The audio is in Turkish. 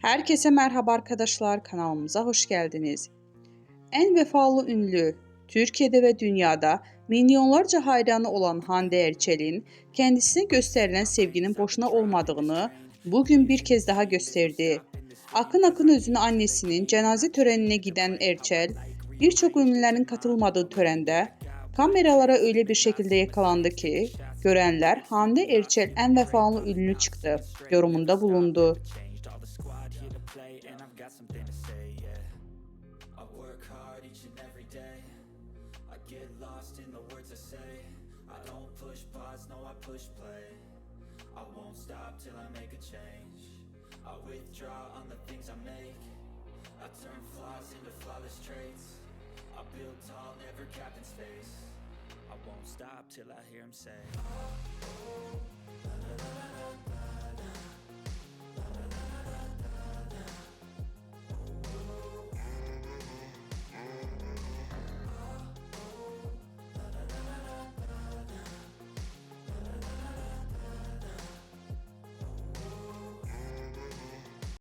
Herkese merhaba arkadaşlar, kanalımıza hoş geldiniz. En vefalı ünlü, Türkiye'de ve dünyada milyonlarca hayranı olan Hande Erçel'in kendisine gösterilen sevginin boşuna olmadığını bugün bir kez daha gösterdi. Akın akın özünü annesinin cenaze törenine giden Erçel, birçok ünlülerin katılmadığı törende kameralara öyle bir şekilde yakalandı ki, görenler Hande Erçel en vefalı ünlü çıktı yorumunda bulundu. Got something to say, yeah. I work hard each and every day. I get lost in the words I say. I don't push pause, no I push play. I won't stop till I make a change. I withdraw on the things I make. I turn flaws into flawless traits. I build tall, never capped in space. I won't stop till I hear him say,